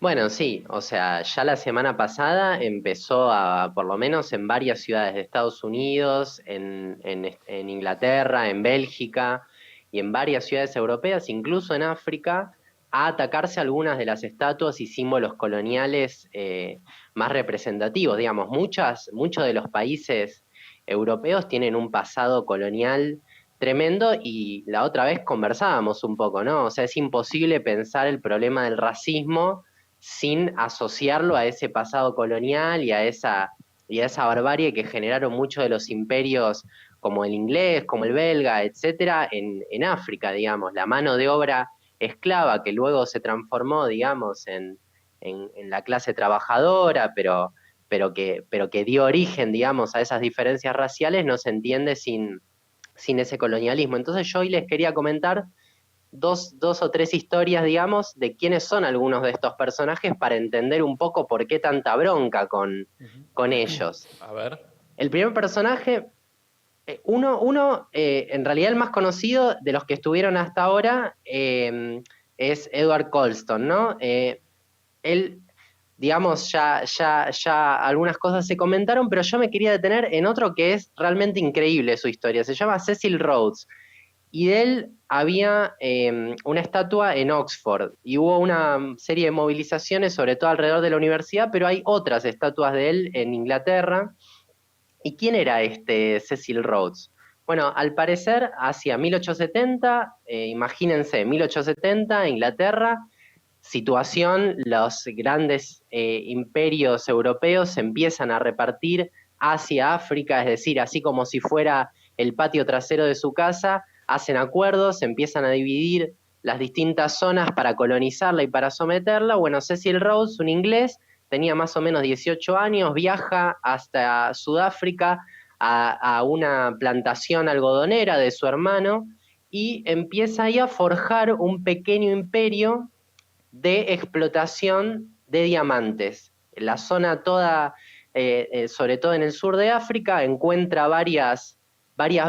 Bueno, sí, o sea, ya la semana pasada empezó por lo menos en varias ciudades de Estados Unidos, en Inglaterra, en Bélgica y en varias ciudades europeas, incluso en África, a atacarse algunas de las estatuas y símbolos coloniales más representativos. Digamos, muchos de los países europeos tienen un pasado colonial tremendo y la otra vez conversábamos un poco, ¿no? O sea, es imposible pensar el problema del racismo sin asociarlo a ese pasado colonial y a esa barbarie que generaron muchos de los imperios como el inglés, como el belga, etcétera, en África, digamos, la mano de obra esclava que luego se transformó, digamos, en la clase trabajadora, pero que dio origen, digamos, a esas diferencias raciales, no se entiende sin ese colonialismo. Entonces yo hoy les quería comentar dos o tres historias, digamos, de quiénes son algunos de estos personajes para entender un poco por qué tanta bronca con ellos. A ver. El primer personaje, en realidad el más conocido de los que estuvieron hasta ahora, es Edward Colston, ¿no? Él, digamos, ya algunas cosas se comentaron, pero yo me quería detener en otro que es realmente increíble su historia. Se llama Cecil Rhodes y de él había una estatua en Oxford y hubo una serie de movilizaciones, sobre todo alrededor de la universidad, pero hay otras estatuas de él en Inglaterra. ¿Y quién era este Cecil Rhodes? Bueno, al parecer, hacia 1870, imagínense, 1870, Inglaterra, situación, los grandes imperios europeos se empiezan a repartir hacia África, es decir, así como si fuera el patio trasero de su casa, hacen acuerdos, se empiezan a dividir las distintas zonas para colonizarla y para someterla. Bueno, Cecil Rhodes, un inglés, tenía más o menos 18 años, viaja hasta Sudáfrica a una plantación algodonera de su hermano y empieza ahí a forjar un pequeño imperio de explotación de diamantes. La zona toda, sobre todo en el sur de África, encuentra varias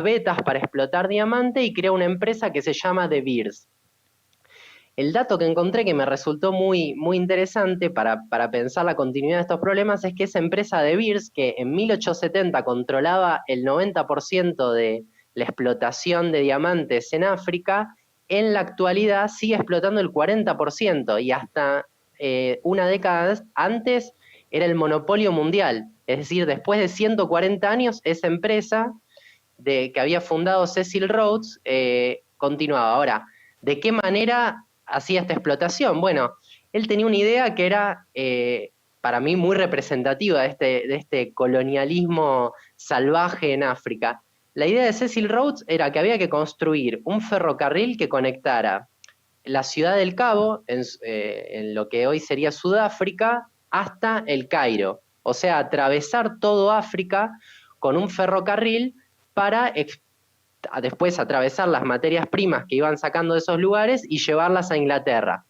vetas para explotar diamante y crea una empresa que se llama De Beers. El dato que encontré que me resultó muy interesante para pensar la continuidad de estos problemas es que esa empresa De Beers, que en 1870 controlaba el 90% de la explotación de diamantes en África, en la actualidad sigue explotando el 40% y hasta una década antes era el monopolio mundial. Es decir, después de 140 años, esa empresa que había fundado Cecil Rhodes continuaba. Ahora, ¿de qué manera hacía esta explotación? Bueno, él tenía una idea que era para mí muy representativa de este colonialismo salvaje en África. La idea de Cecil Rhodes era que había que construir un ferrocarril que conectara la ciudad del Cabo, en lo que hoy sería Sudáfrica, hasta el Cairo. O sea, atravesar todo África con un ferrocarril para después atravesar las materias primas que iban sacando de esos lugares y llevarlas a Inglaterra.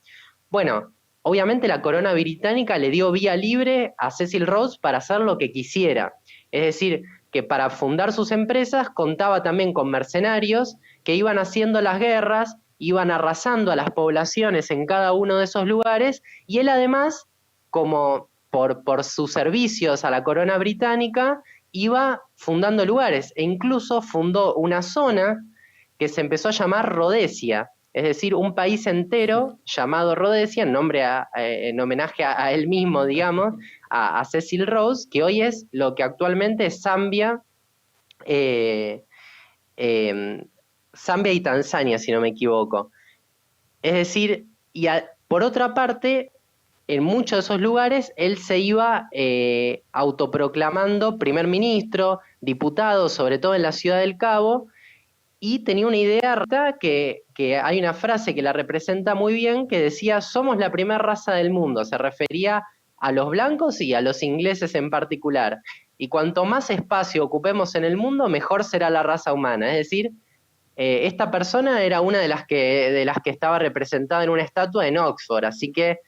Bueno, obviamente la corona británica le dio vía libre a Cecil Rhodes para hacer lo que quisiera. Es decir, que para fundar sus empresas contaba también con mercenarios que iban haciendo las guerras, iban arrasando a las poblaciones en cada uno de esos lugares, y él además, como por sus servicios a la corona británica, iba fundando lugares e incluso fundó una zona que se empezó a llamar Rhodesia, es decir, un país entero llamado Rhodesia, en homenaje a él mismo, digamos, a Cecil Rhodes, que hoy es lo que actualmente es Zambia, eh, eh, Zambia y Tanzania, si no me equivoco. Es decir, por otra parte, en muchos de esos lugares él se iba autoproclamando primer ministro, diputado, sobre todo en la ciudad del Cabo, y tenía una idea que hay una frase que la representa muy bien que decía: somos la primera raza del mundo. Se refería a los blancos y a los ingleses en particular. Y cuanto más espacio ocupemos en el mundo, mejor será la raza humana. Es decir, esta persona era una de las que estaba representada en una estatua en Oxford. Así que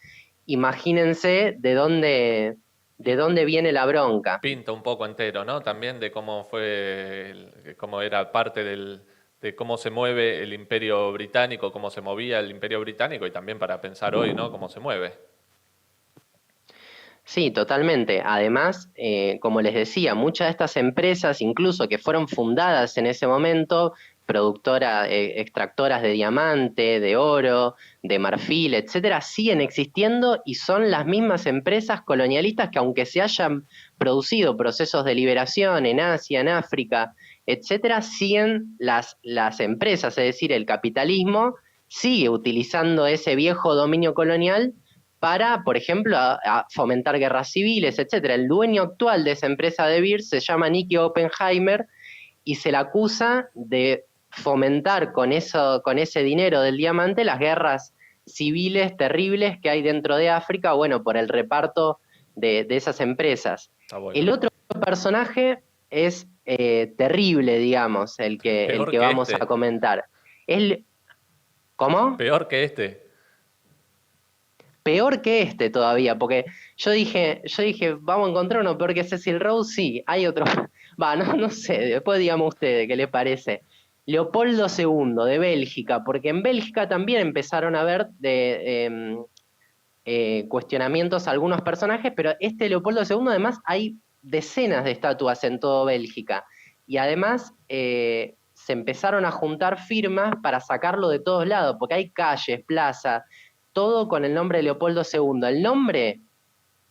imagínense de dónde viene la bronca. Pinta un poco entero, ¿no? También de cómo fue, cómo era parte de cómo se mueve el Imperio Británico, cómo se movía el Imperio Británico y también para pensar hoy, ¿no? Cómo se mueve. Sí, totalmente. Además, como les decía, muchas de estas empresas, incluso que fueron fundadas en ese momento, extractoras de diamante, de oro, de marfil, etcétera, siguen existiendo y son las mismas empresas colonialistas que, aunque se hayan producido procesos de liberación en Asia, en África, etcétera, siguen las empresas, es decir, el capitalismo sigue utilizando ese viejo dominio colonial para, por ejemplo, a fomentar guerras civiles, etcétera. El dueño actual de esa empresa de Beer se llama Nicky Oppenheimer y se le acusa de fomentar con ese dinero del diamante las guerras civiles terribles que hay dentro de África, bueno, por el reparto de esas empresas. Está bueno. El otro personaje es terrible, digamos, el Peor que que vamos a este. comentar. ¿Cómo? Peor que este. Peor que este todavía, porque yo dije, vamos a encontrar uno peor que Cecil Rhodes, sí, hay otro, va, no sé, después dígame ustedes qué les parece. Leopoldo II de Bélgica, porque en Bélgica también empezaron a haber cuestionamientos a algunos personajes, pero este Leopoldo II además hay decenas de estatuas en toda Bélgica, y además se empezaron a juntar firmas para sacarlo de todos lados, porque hay calles, plazas, todo con el nombre de Leopoldo II. El nombre,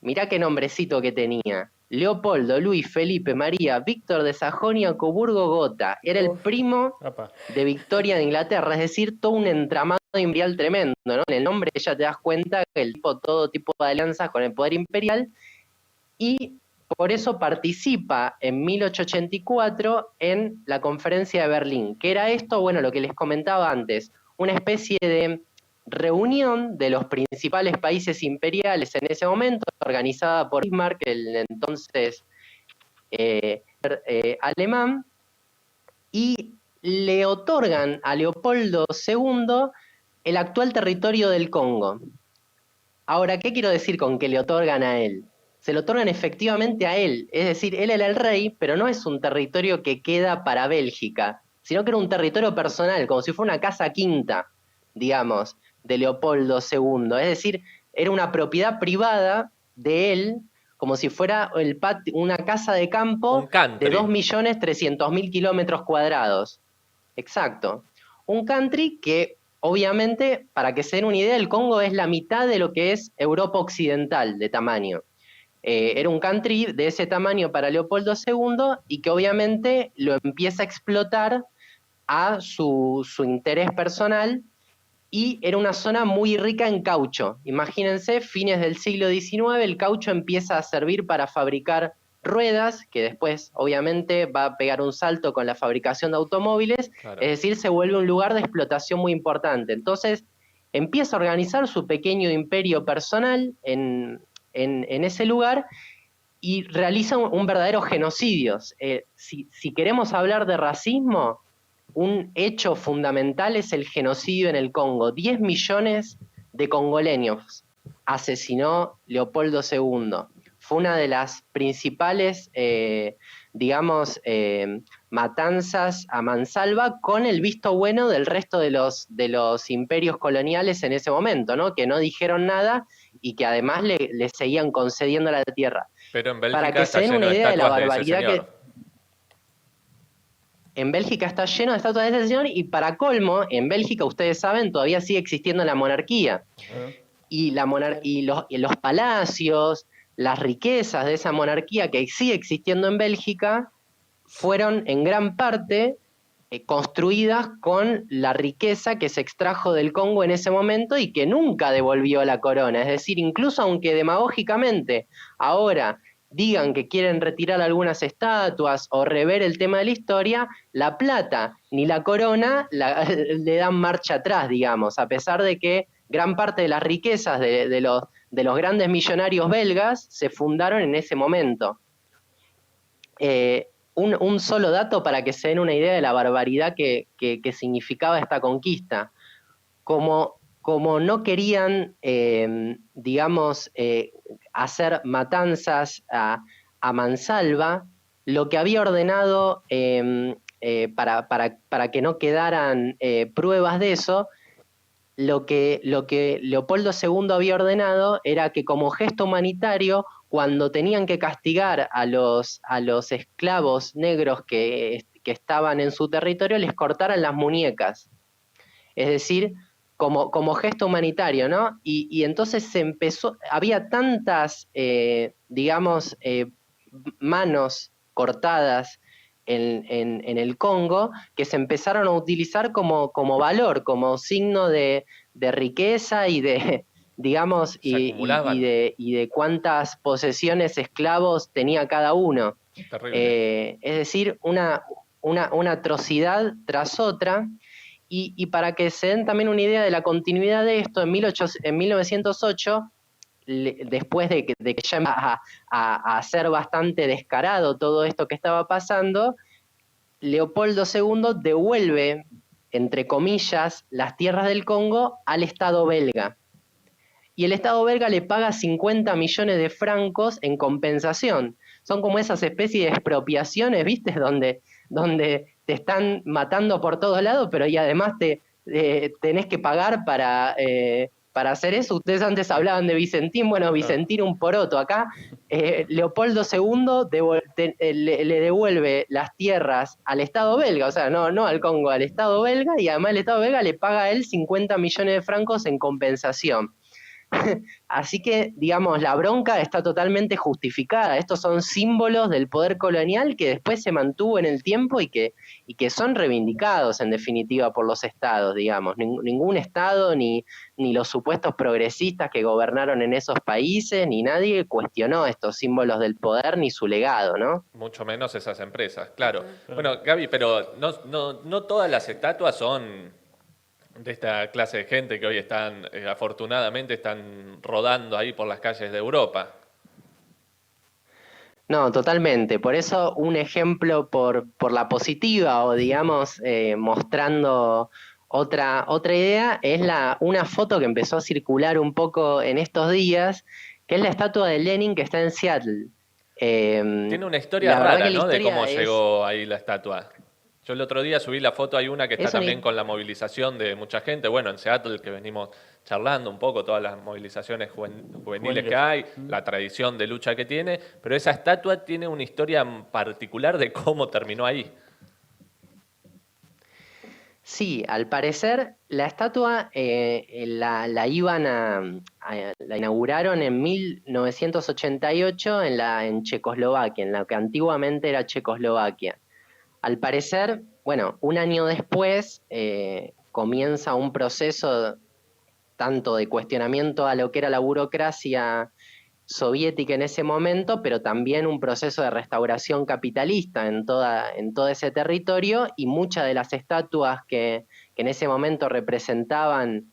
mirá qué nombrecito que tenía. Leopoldo, Luis, Felipe, María, Víctor de Sajonia, Coburgo, Gotha. Era el Uf, primo apa. de Victoria de Inglaterra, es decir, todo un entramado imperial tremendo, ¿no? En el nombre ya te das cuenta que el tipo, todo tipo de alianzas con el poder imperial, y por eso participa en 1884 en la conferencia de Berlín, que era esto, bueno, lo que les comentaba antes, una especie de reunión de los principales países imperiales en ese momento, organizada por Bismarck, el entonces alemán, y le otorgan a Leopoldo II el actual territorio del Congo. Ahora, ¿qué quiero decir con que le otorgan a él? Se lo otorgan efectivamente a él, es decir, él era el rey, pero no es un territorio que queda para Bélgica, sino que era un territorio personal, como si fuera una casa quinta, digamos, de Leopoldo II. Es decir, era una propiedad privada de él, como si fuera una casa de Un campo de country. 2.300.000 kilómetros cuadrados. Exacto. Un country que, obviamente, para que se den una idea, el Congo es la mitad de lo que es Europa Occidental de tamaño. Era un country de ese tamaño para Leopoldo II y que obviamente lo empieza a explotar a su interés personal, y era una zona muy rica en caucho. Imagínense, fines del siglo XIX, el caucho empieza a servir para fabricar ruedas, que después obviamente va a pegar un salto con la fabricación de automóviles, Claro. es decir, se vuelve un lugar de explotación muy importante. Entonces, empieza a organizar su pequeño imperio personal en ese lugar y realiza un verdadero genocidio. Si queremos hablar de racismo, un hecho fundamental es el genocidio en el Congo. 10 millones de congoleños asesinó Leopoldo II. Fue una de las principales, digamos, matanzas a mansalva, con el visto bueno del resto de los imperios coloniales en ese momento, ¿no? Que no dijeron nada y que además le seguían concediendo la tierra. Pero en Para Bélgica que está se den una lleno de idea de la estatuas de ese barbaridad que... señor. En Bélgica está lleno de estatuas de ese señor, y para colmo, en Bélgica, ustedes saben, todavía sigue existiendo la monarquía. Y los palacios, las riquezas de esa monarquía que sigue existiendo en Bélgica, fueron en gran parte construidas con la riqueza que se extrajo del Congo en ese momento y que nunca devolvió la corona. Es decir, incluso aunque demagógicamente ahora digan que quieren retirar algunas estatuas o rever el tema de la historia, la plata ni la corona le dan marcha atrás, digamos, a pesar de que gran parte de las riquezas de los grandes millonarios belgas se fundaron en ese momento. Un solo dato para que se den una idea de la barbaridad que significaba esta conquista. Como no querían, digamos, hacer matanzas a mansalva, lo que había ordenado para que no quedaran pruebas de eso, lo que Leopoldo II había ordenado era que como gesto humanitario, cuando tenían que castigar a los esclavos negros que estaban en su territorio, les cortaran las muñecas. Es decir, como gesto humanitario, ¿no? Y entonces se empezó, había tantas, digamos, manos cortadas en el Congo que se empezaron a utilizar como valor, como signo de riqueza y de, digamos, Se acumulaban. y de cuántas posesiones esclavos tenía cada uno. Terrible. Es decir, una atrocidad tras otra. Y para que se den también una idea de la continuidad de esto, en 1908, después de que ya empezaba a ser bastante descarado todo esto que estaba pasando, Leopoldo II devuelve, entre comillas, las tierras del Congo al Estado belga. Y el Estado belga le paga 50 millones de francos en compensación. Son como esas especies de expropiaciones, ¿viste? Donde te están matando por todos lados, pero y además tenés que pagar para hacer eso. Ustedes antes hablaban de Vicentín, bueno, Vicentín un poroto. Acá Leopoldo II le devuelve las tierras al Estado belga, o sea, no al Congo, al Estado belga, y además el Estado belga le paga a él 50 millones de francos en compensación. Así que, digamos, la bronca está totalmente justificada. Estos son símbolos del poder colonial que después se mantuvo en el tiempo y que son reivindicados, en definitiva, por los estados, digamos. Ningún estado, ni los supuestos progresistas que gobernaron en esos países, ni nadie cuestionó estos símbolos del poder ni su legado, ¿no? Mucho menos esas empresas, claro. Bueno, Gaby, pero no todas las estatuas son de esta clase de gente que hoy están, afortunadamente, están rodando ahí por las calles de Europa. No, totalmente. Por eso un ejemplo por la positiva o digamos mostrando otra idea es una foto que empezó a circular un poco en estos días, que es la estatua de Lenin que está en Seattle. Tiene una historia La verdad rara, que la ¿no? De cómo historia llegó ahí la estatua. Yo el otro día subí la foto, hay una que está es una, también con la movilización de mucha gente, bueno, en Seattle que venimos charlando un poco, todas las movilizaciones juveniles que hay, la tradición de lucha que tiene, pero esa estatua tiene una historia particular de cómo terminó ahí. Sí, al parecer la estatua la iban la inauguraron en 1988 en Checoslovaquia, en lo que antiguamente era Checoslovaquia. Al parecer, bueno, un año después comienza un proceso tanto de cuestionamiento a lo que era la burocracia soviética en ese momento, pero también un proceso de restauración capitalista en todo ese territorio, y muchas de las estatuas que en ese momento representaban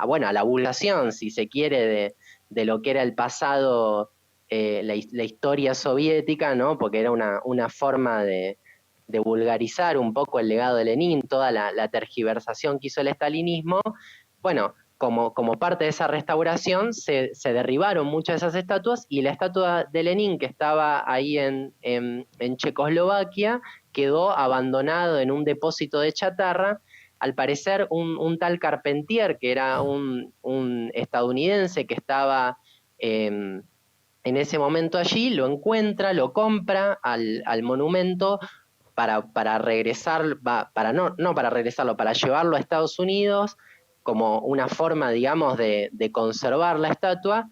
bueno, a la vulgación, si se quiere, de lo que era el pasado, la historia soviética, ¿no? Porque era una forma de vulgarizar un poco el legado de Lenin, toda la tergiversación que hizo el estalinismo. Bueno, como parte de esa restauración se derribaron muchas de esas estatuas, y la estatua de Lenin que estaba ahí en Checoslovaquia quedó abandonado en un depósito de chatarra. Al parecer un tal Carpentier, que era un estadounidense que estaba en ese momento allí, lo encuentra, lo compra al monumento para regresar, no para regresarlo, para llevarlo a Estados Unidos como una forma, digamos, de conservar la estatua.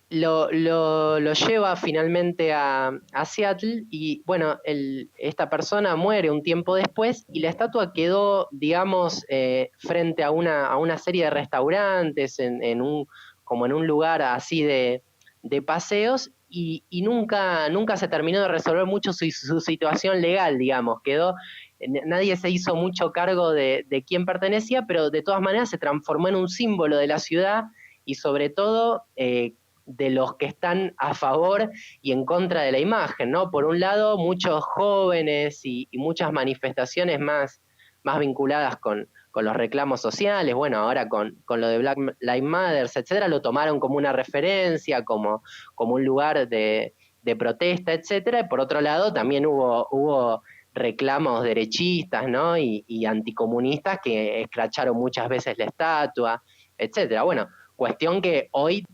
Lo lleva finalmente a Seattle y, bueno, esta persona muere un tiempo después y la estatua quedó, digamos, frente a una serie de restaurantes como en un lugar así de paseos, y nunca se terminó de resolver mucho su situación legal, digamos. Nadie se hizo mucho cargo de quién pertenecía, pero de todas maneras se transformó en un símbolo de la ciudad y sobre todo de los que están a favor y en contra de la imagen, ¿no? Por un lado, muchos jóvenes y muchas manifestaciones más vinculadas con los reclamos sociales, bueno, ahora con lo de Black Lives Matter, etcétera, lo tomaron como una referencia, como un lugar de protesta, etcétera, y por otro lado también hubo reclamos derechistas, ¿no? Y anticomunistas que escracharon muchas veces la estatua, etcétera. Bueno, cuestión que hoy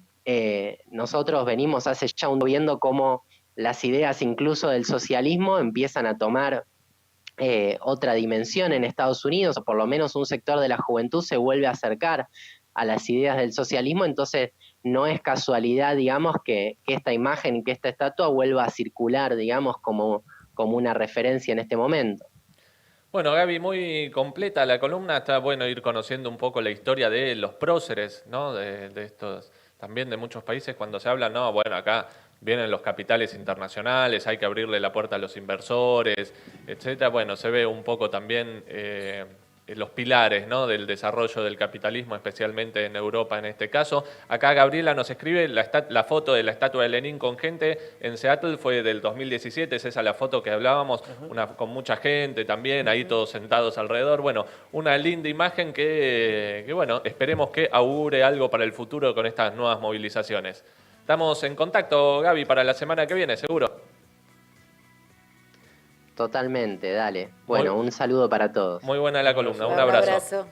nosotros venimos hace ya un viendo cómo las ideas incluso del socialismo empiezan a tomar otra dimensión en Estados Unidos, o por lo menos un sector de la juventud se vuelve a acercar a las ideas del socialismo, entonces no es casualidad, digamos, que esta imagen y que esta estatua vuelva a circular, digamos, como una referencia en este momento. Bueno, Gaby, muy completa la columna. Está bueno ir conociendo un poco la historia de los próceres, ¿no? De estos, también de muchos países cuando se habla, no, bueno, acá vienen los capitales internacionales, hay que abrirle la puerta a los inversores, etcétera. Bueno, se ve un poco también los pilares, ¿no? Del desarrollo del capitalismo, especialmente en Europa en este caso. Acá Gabriela nos escribe la foto de la estatua de Lenin con gente en Seattle fue del 2017, es esa la foto que hablábamos, con mucha gente también, ahí todos sentados alrededor. Bueno, una linda imagen que, bueno, esperemos que augure algo para el futuro con estas nuevas movilizaciones. Estamos en contacto, Gaby, para la semana que viene, seguro. Totalmente, dale. Bueno, un saludo para todos. Muy buena la columna, un abrazo.